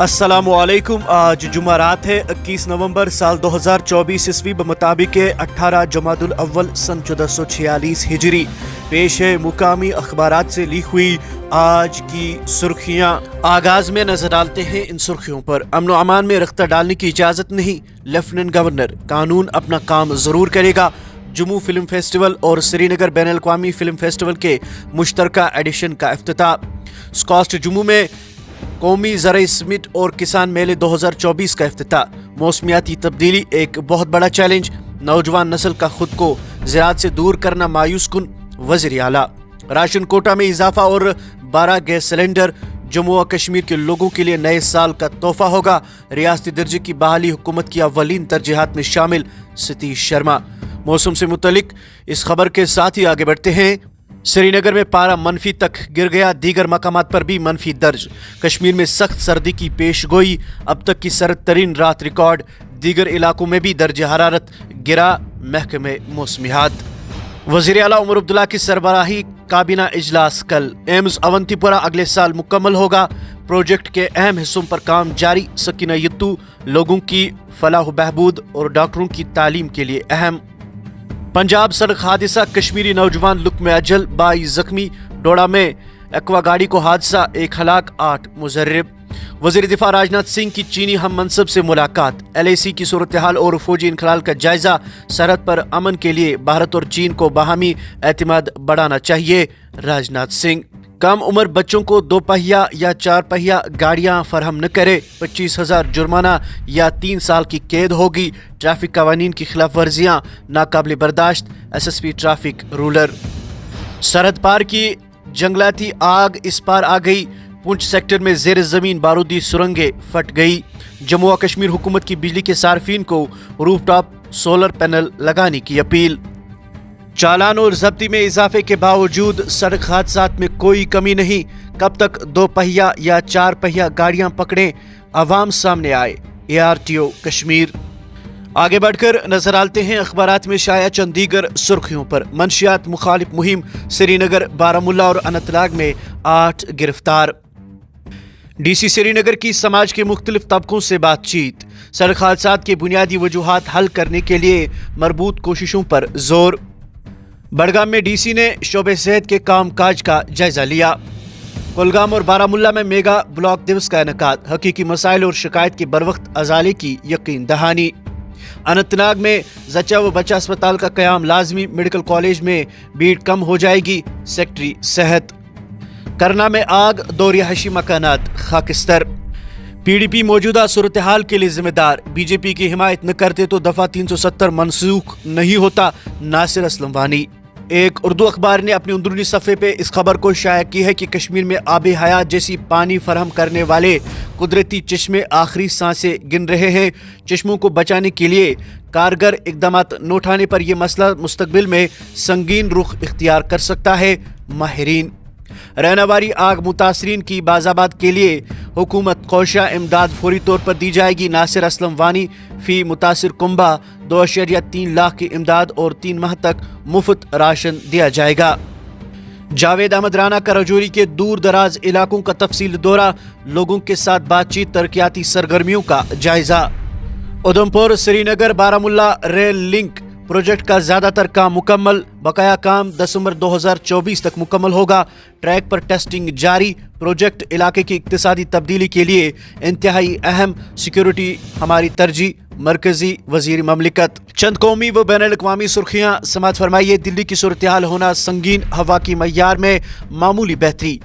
अस्सलामुअलैकुम। आज जुमारात है 21 नवंबर साल 2024 ईस्वी बमुताबिक 18 जमादुल अव्वल सन 1446 हिजरी। पेश है मुकामी अखबारात से ली हुई आज की सुर्खियां। आगाज में नजर डालते हैं इन सुर्खियों पर। अमन व अमान में रख्ता डालने की इजाजत नहीं, लेफ्टिनेंट गवर्नर। कानून अपना काम जरूर करेगा। जम्मू फिल्म फेस्टिवल और श्रीनगर बैन अल-अक़वामी फिल्म फेस्टिवल के मुश्तरका एडिशन का इफ्तिताह। स्कॉस्ट जम्मू में कौमी ज़राई समिट और किसान मेले 2024 का इफ्तिताह। मौसमियाती तब्दीली एक बहुत बड़ा चैलेंज, नौजवान नस्ल का खुद को ज़राअत से दूर करना मायूस कुन। वज़ीर आला। राशन कोटा में इजाफा और 12 गैस सिलेंडर जम्मू व कश्मीर के लोगों के लिए नए साल का तोहफा होगा। रियासती दर्जे की बहाली हुकूमत की अव्वलीन तरजीहात में शामिल। सतीश शर्मा। मौसम से मुतलिक इस खबर के साथ ही आगे बढ़ते हैं। श्रीनगर में पारा मनफी तक गिर गया, दीगर मकामात पर भी मनफी दर्ज। कश्मीर में सख्त सर्दी की पेशगोई, अब तक की सर्द तरीन रात रिकॉर्ड। दीगर इलाकों में भी दर्ज हरारत गिरा। महकमे मौसमियात। वज़ीर आला उमर अब्दुल्ला की सरबराही काबीना इजलास कल। एम्स अवंतीपुरा अगले साल मुकम्मल होगा। प्रोजेक्ट के अहम हिस्सों पर काम जारी। सकीना यत्तू लोगों की फलाह बहबूद और डॉक्टरों की तालीम के लिए अहम। पंजाब सड़क हादसा, कश्मीरी नौजवान लुक्म अजल, 22 जख्मी। डोडा में एक्वा गाड़ी को हादसा, 1 हलाक 8 मुजर्रिब। वज़ीर दिफा राजनाथ सिंह की चीनी हम मनसब से मुलाकात। LAC की सूरत हाल और फौजी इनखलाल का जायजा। सरहद पर अमन के लिए भारत और चीन को बाहमी एतमाद बढ़ाना चाहिए। राजनाथ सिंह। कम उम्र बच्चों को 2 पहिया या 4 पहिया गाड़ियां फराहम न करे, 25,000 जुर्माना या 3 साल की कैद होगी। ट्रैफिक कवानीन की खिलाफ वर्जियां नाकाबिल बर्दाश्त। SSP traffic ruler. सरहद पार की जंगलाती आग इस पार आ गई। पुंछ सेक्टर में जेर जमीन बारूदी सुरंगें फट गई। जम्मू व कश्मीर हुकूमत की बिजली के सार्फिन को रूफटॉप सोलर पैनल लगाने की अपील। चालान और जब्ती में इजाफे के बावजूद सड़क हादसात में कोई कमी नहीं। कब तक 2 पहिया या 4 पहिया गाड़ियां पकड़ें, अवाम सामने आए। ARTO कश्मीर। आगे बढ़कर नजर डालते हैं अखबारात में शाया चंद दीगर सुर्खियों पर। मंशियात मुखालिफ मुहिम, श्रीनगर, बारामुल्ला और अनंतनाग में 8 गिरफ्तार। DC श्रीनगर की समाज के मुख्तलिफ तबकों से बातचीत। सड़क हादसात के बुनियादी वजूहात हल करने के लिए मरबूत कोशिशों पर जोर। बड़गाम में DC ने शोबे सेहत के काम काज का जायजा लिया। कुलगाम और बारामुल्ला में मेगा ब्लॉक दिवस का इनेकाद। हकीकी मसाइल और शिकायत के बरवक्त अजाले की यकीन दहानी। अनंतनाग में जच्चा व बच्चा अस्पताल का कयाम लाजमी। मेडिकल कॉलेज में भीड़ कम हो जाएगी। सेक्रेटरी सेहत। करना में आग, 2 रिहायशी मकानात खाकिस्तर। PDP मौजूदा सूरत हाल के लिए जिम्मेदार। BJP की हिमायत न करते तो दफा 370 मनसूख नहीं होता। नासिर असलम वानी। एक उर्दू अखबार ने अपने अंदरूनी सफ़े पे इस खबर को शाया की है कि कश्मीर में आब हयात जैसी पानी फराहम करने वाले कुदरती चश्मे आखिरी सांसें गिन रहे हैं। चश्मों को बचाने के लिए कारगर इकदामात न उठाने पर यह मसला मुस्तकबिल में संगीन रुख इख्तियार कर सकता है। माहिरीन। रहनावारी आग मुतासरीन की बाज़ाबात के लिए हुकूमत कोशा इमदाद फौरी तौर पर दी जाएगी। नासिर असलम वानी। फी मुतासिर कुंबा 2.3 लाख की इमदाद और 3 माह तक मुफ्त राशन दिया जाएगा। जावेद अहमद राना का रजौरी के दूर दराज इलाकों का तफसील दौरा। लोगों के साथ बातचीत, तरक्याती सरगर्मियों का जायजा। Udhampur Srinagar Baramulla rail link project का ज्यादातर काम मुकम्मल। बकाया काम दिसंबर 2024 तक मुकम्मल होगा। ट्रैक पर टेस्टिंग जारी। प्रोजेक्ट इलाके की इक्तिसादी तब्दीली के लिए इंतहाई अहम। सिक्योरिटी हमारी तरजीह। मरकजी वजीर ममलिकत। चंद कौमी व बैन अल-अक़वामी सुर्खियां समात फरमाइए। दिल्ली की सूरत हाल होना संगीन, हवा की मय्यार में मामूली बेहतरी।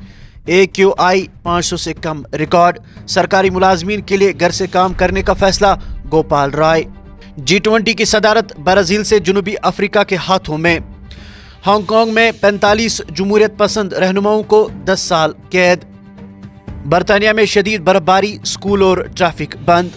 AQI 500 से कम रिकॉर्ड। सरकारी मुलाजमीन के लिए घर से काम करने का फैसला। गोपाल राय। G20 की सदारत ब्राजील से जनूबी अफ्रीका के हाथों में। हांगकांग में 45 जमहूरियत पसंद रहनुमाओं को 10 साल कैद। बरतानिया में शदीद बर्फबारी, स्कूल और ट्रैफिक बंद।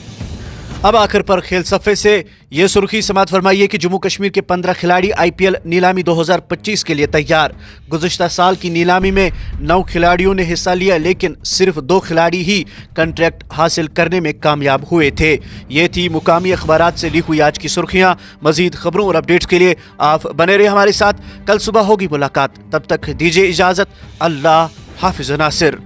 अब आखिर पर खेल सफ़े से ये सुर्खी समात फरमाइए कि जम्मू कश्मीर के 15 खिलाड़ी IPL नीलामी 2025 के लिए तैयार। गुज़श्ता साल की नीलामी में 9 खिलाड़ियों ने हिस्सा लिया, लेकिन सिर्फ 2 खिलाड़ी ही कॉन्ट्रैक्ट हासिल करने में कामयाब हुए थे। ये थी मुकामी अखबारात से ली हुई आज की सुर्खियाँ। मज़ीद खबरों और अपडेट्स के लिए आप बने रहे हमारे साथ। कल सुबह होगी मुलाकात, तब तक दीजिए इजाज़त। अल्लाह हाफिज़ नासिर।